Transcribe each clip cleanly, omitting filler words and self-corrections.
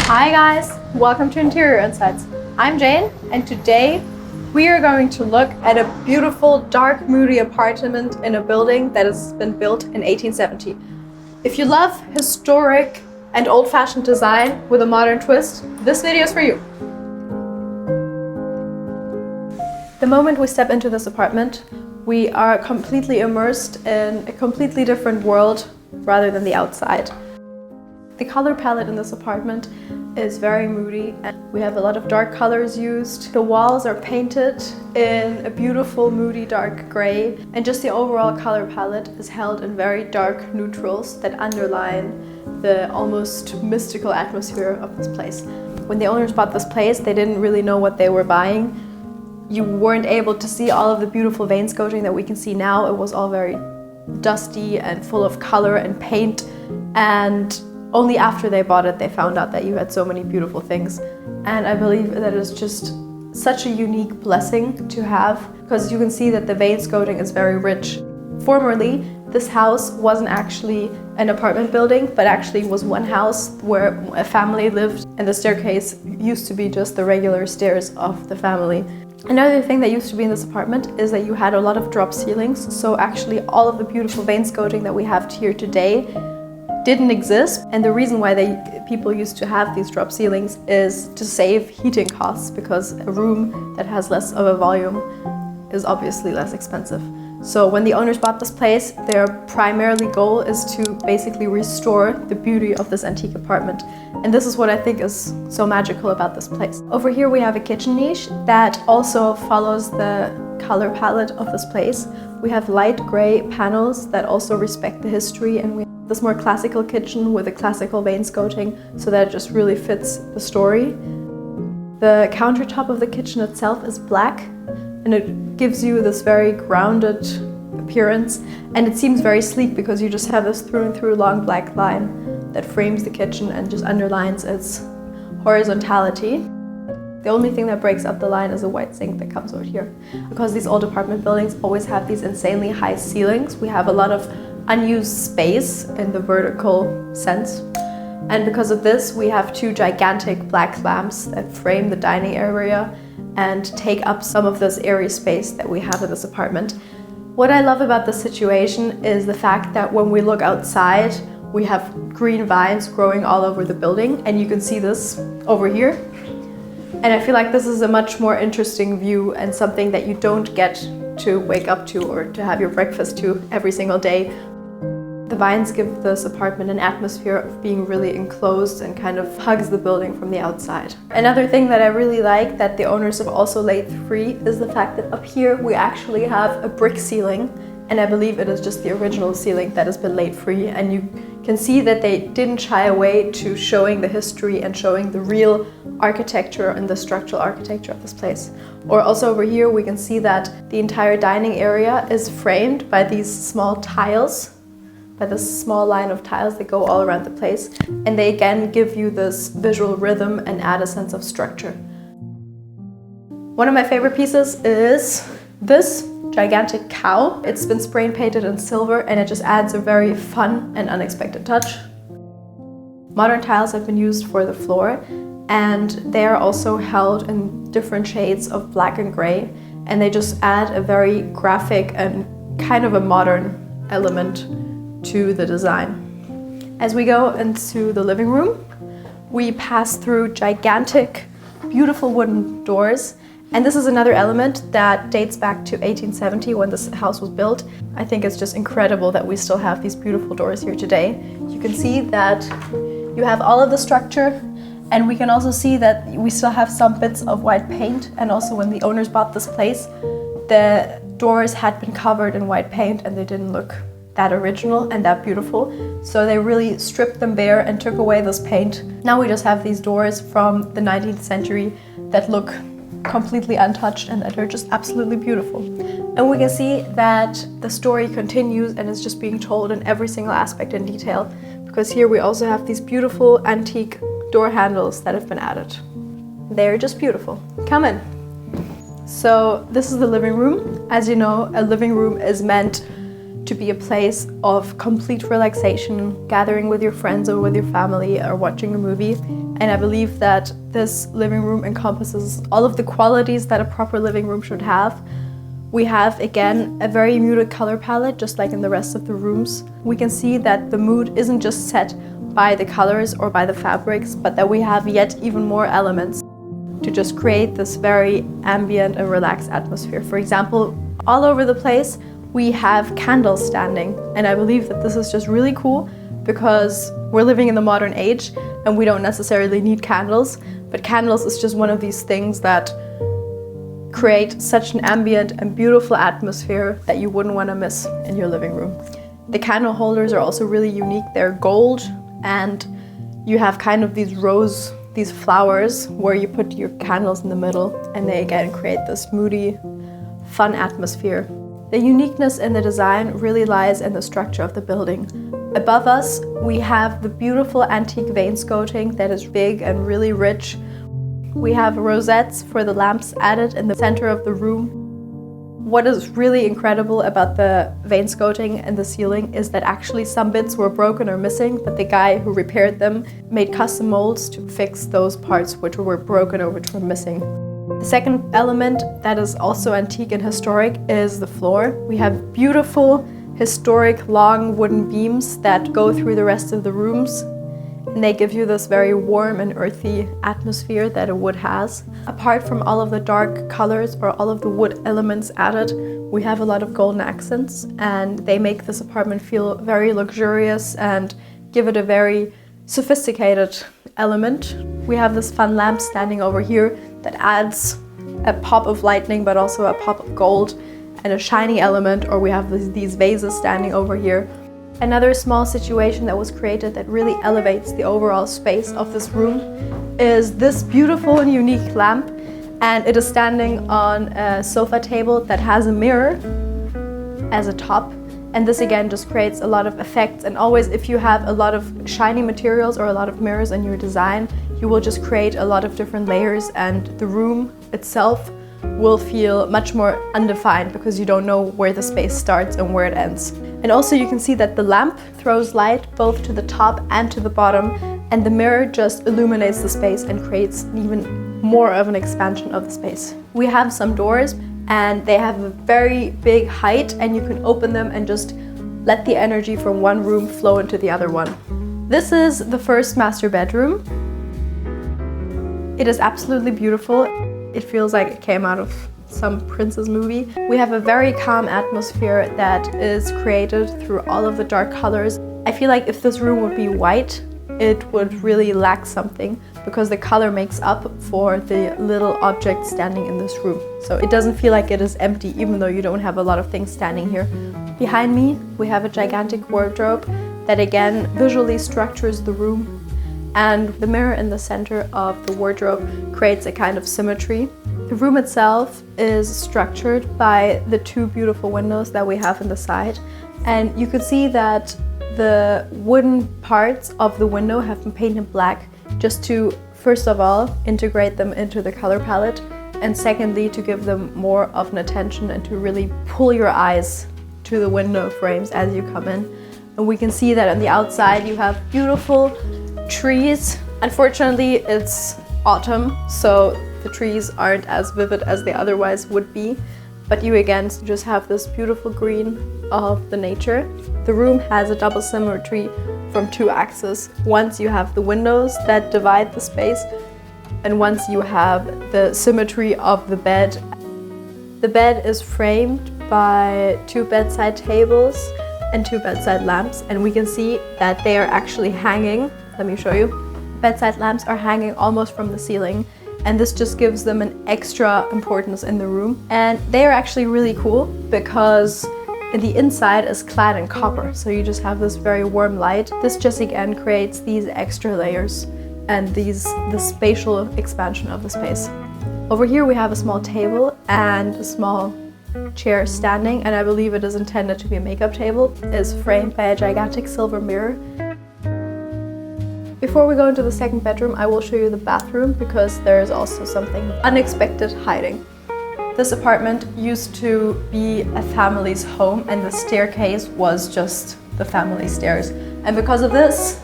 Hi guys, welcome to Interior Insights. I'm Jane, and today we are going to look at a beautiful dark moody apartment in a building that has been built in 1870. If you love historic and old-fashioned design with a modern twist, this video is for you. The moment we step into this apartment, we are completely immersed in a completely different world rather than the outside. The color palette in this apartment is very moody, and we have a lot of dark colors used. The walls are painted in a beautiful moody dark gray, and just the overall color palette is held in very dark neutrals that underline the almost mystical atmosphere of this place. When the owners bought this place, they didn't really know what they were buying. You weren't able to see all of the beautiful wainscoting that we can see now. It was all very dusty and full of color and paint, and only after they bought it, they found out that you had so many beautiful things. And I believe that is just such a unique blessing to have, because you can see that the wainscoting is very rich. Formerly, this house wasn't actually an apartment building, but actually was one house where a family lived, and the staircase used to be just the regular stairs of the family. Another thing that used to be in this apartment is that you had a lot of drop ceilings, so actually all of the beautiful wainscoting that we have here today didn't exist, and the reason why people used to have these drop ceilings is to save heating costs, because a room that has less of a volume is obviously less expensive. So when the owners bought this place, their primarily goal is to basically restore the beauty of this antique apartment. And this is what I think is so magical about this place. Over here we have a kitchen niche that also follows the color palette of this place. We have light gray panels that also respect the history, and we have this more classical kitchen with a classical wainscoting, so that it just really fits the story. The countertop of the kitchen itself is black, and it gives you this very grounded appearance, and it seems very sleek because you just have this through and through long black line that frames the kitchen and just underlines its horizontality. The only thing that breaks up the line is a white sink that comes over here. Because these old apartment buildings always have these insanely high ceilings, we have a lot of unused space in the vertical sense. And because of this, we have two gigantic black lamps that frame the dining area and take up some of this airy space that we have in this apartment. What I love about this situation is the fact that when we look outside, we have green vines growing all over the building, and you can see this over here. And I feel like this is a much more interesting view and something that you don't get to wake up to or to have your breakfast to every single day. The vines give this apartment an atmosphere of being really enclosed and kind of hugs the building from the outside. Another thing that I really like that the owners have also laid free is the fact that up here we actually have a brick ceiling, and I believe it is just the original ceiling that has been laid free, and you can see that they didn't shy away to showing the history and showing the real architecture and the structural architecture of this place. Or also over here we can see that the entire dining area is framed by these small tiles, by this small line of tiles that go all around the place, and they again give you this visual rhythm and add a sense of structure. One of my favorite pieces is this gigantic cow. It's been spray painted in silver, and it just adds a very fun and unexpected touch. Modern tiles have been used for the floor, and they are also held in different shades of black and gray, and they just add a very graphic and kind of a modern element to the design. As we go into the living room, we pass through gigantic, beautiful wooden doors. And this is another element that dates back to 1870 when this house was built. I think it's just incredible that we still have these beautiful doors here today. You can see that you have all of the structure, and we can also see that we still have some bits of white paint. And also when the owners bought this place, the doors had been covered in white paint and they didn't look that original and that beautiful. So they really stripped them bare and took away this paint. Now we just have these doors from the 19th century that look completely untouched and that are just absolutely beautiful. And we can see that the story continues and is just being told in every single aspect in detail, because here we also have these beautiful antique door handles that have been added. They're just beautiful. Come in. So this is the living room. As you know, a living room is meant to be a place of complete relaxation, gathering with your friends or with your family or watching a movie. And I believe that this living room encompasses all of the qualities that a proper living room should have. We have, again, a very muted color palette, just like in the rest of the rooms. We can see that the mood isn't just set by the colors or by the fabrics, but that we have yet even more elements to just create this very ambient and relaxed atmosphere. For example, all over the place, we have candles standing. And I believe that this is just really cool because we're living in the modern age and we don't necessarily need candles, but candles is just one of these things that create such an ambient and beautiful atmosphere that you wouldn't want to miss in your living room. The candle holders are also really unique. They're gold, and you have kind of these flowers where you put your candles in the middle, and they again create this moody, fun atmosphere. The uniqueness in the design really lies in the structure of the building. Above us, we have the beautiful antique wainscoting that is big and really rich. We have rosettes for the lamps added in the center of the room. What is really incredible about the wainscoting and the ceiling is that actually some bits were broken or missing, but the guy who repaired them made custom molds to fix those parts which were broken or which were missing. The second element that is also antique and historic is the floor. We have beautiful, historic, long wooden beams that go through the rest of the rooms. And they give you this very warm and earthy atmosphere that a wood has. Apart from all of the dark colors or all of the wood elements added, we have a lot of golden accents, and they make this apartment feel very luxurious and give it a very sophisticated element. We have this fun lamp standing over here that adds a pop of lightning but also a pop of gold and a shiny element, or we have these vases standing over here. Another small situation that was created that really elevates the overall space of this room is this beautiful and unique lamp, and it is standing on a sofa table that has a mirror as a top, and this again just creates a lot of effects. And always, if you have a lot of shiny materials or a lot of mirrors in your design, you will just create a lot of different layers, and the room itself will feel much more undefined because you don't know where the space starts and where it ends. And also you can see that the lamp throws light both to the top and to the bottom, and the mirror just illuminates the space and creates even more of an expansion of the space. We have some doors, and they have a very big height, and you can open them and just let the energy from one room flow into the other one. This is the first master bedroom. It is absolutely beautiful. It feels like it came out of some princess movie. We have a very calm atmosphere that is created through all of the dark colors. I feel like if this room would be white, it would really lack something because the color makes up for the little objects standing in this room. So it doesn't feel like it is empty, even though you don't have a lot of things standing here. Behind me, we have a gigantic wardrobe that again visually structures the room, and the mirror in the center of the wardrobe creates a kind of symmetry. The room itself is structured by the two beautiful windows that we have in the side, and you can see that the wooden parts of the window have been painted black just to, first of all, integrate them into the color palette, and secondly, to give them more of an attention and to really pull your eyes to the window frames as you come in. And we can see that on the outside you have beautiful trees. Unfortunately, it's autumn, so the trees aren't as vivid as they otherwise would be, but you again just have this beautiful green of the nature. The room has a double symmetry from two axes. Once you have the windows that divide the space, and once you have the symmetry of the bed. The bed is framed by two bedside tables and two bedside lamps, and we can see that they are actually hanging. Let me show you. Bedside lamps are hanging almost from the ceiling, and this just gives them an extra importance in the room. And they are actually really cool because the inside is clad in copper, so you just have this very warm light. This just again creates these extra layers and the spatial expansion of the space. Over here we have a small table and a small chair standing, and I believe it is intended to be a makeup table. It is framed by a gigantic silver mirror. Before we go into the second bedroom, I will show you the bathroom because there is also something unexpected hiding. This apartment used to be a family's home, and the staircase was just the family stairs. And because of this,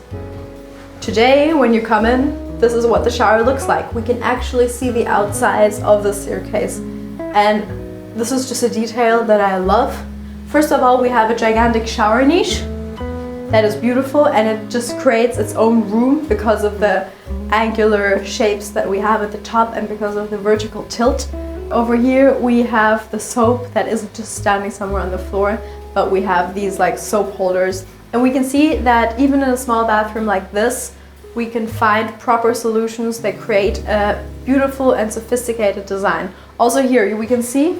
today when you come in, this is what the shower looks like. We can actually see the outsides of the staircase. And this is just a detail that I love. First of all, we have a gigantic shower niche that is beautiful, and it just creates its own room because of the angular shapes that we have at the top and because of the vertical tilt. Over here we have the soap that isn't just standing somewhere on the floor, but we have these like soap holders. And we can see that even in a small bathroom like this, we can find proper solutions that create a beautiful and sophisticated design. Also here we can see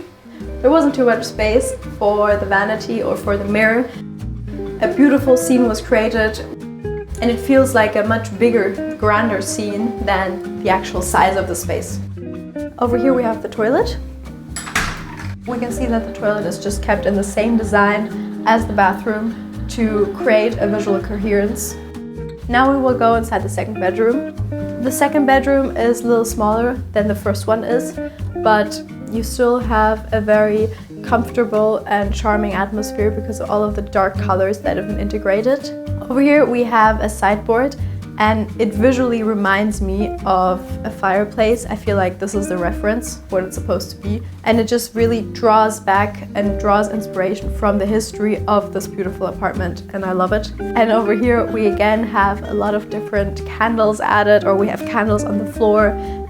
there wasn't too much space for the vanity or for the mirror. A beautiful scene was created, and it feels like a much bigger, grander scene than the actual size of the space. Over here we have the toilet. We can see that the toilet is just kept in the same design as the bathroom to create a visual coherence. Now we will go inside the second bedroom. The second bedroom is a little smaller than the first one is, but you still have a very comfortable and charming atmosphere because of all of the dark colors that have been integrated. Over here we have a sideboard, and it visually reminds me of a fireplace. I feel like this is the reference, what it's supposed to be. And it just really draws back and draws inspiration from the history of this beautiful apartment, and I love it. And over here we again have a lot of different candles added, or we have candles on the floor,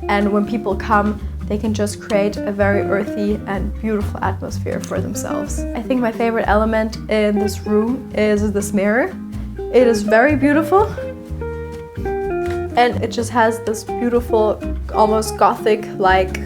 and when people come, they can just create a very earthy and beautiful atmosphere for themselves. I think my favorite element in this room is this mirror. It is very beautiful, and it just has this beautiful, almost Gothic-like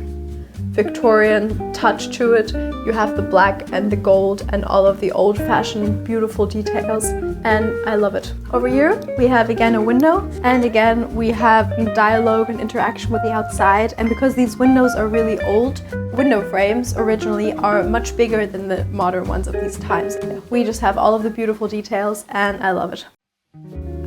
Victorian touch to it. You have the black and the gold and all of the old-fashioned beautiful details, and I love it. Over here we have again a window, and again we have dialogue and interaction with the outside. And because these windows are really old, window frames originally are much bigger than the modern ones of these times. We just have all of the beautiful details, and I love it.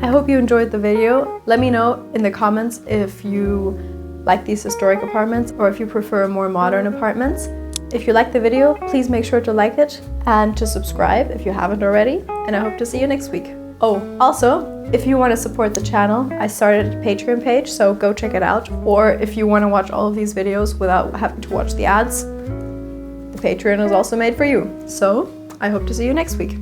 I hope you enjoyed the video. Let me know in the comments if you like these historic apartments or if you prefer more modern apartments. If you liked the video, please make sure to like it and to subscribe if you haven't already, and I hope to see you next week. Oh, also, if you want to support the channel, I started a Patreon page, so go check it out. Or if you want to watch all of these videos without having to watch the ads, the Patreon is also made for you. So I hope to see you next week.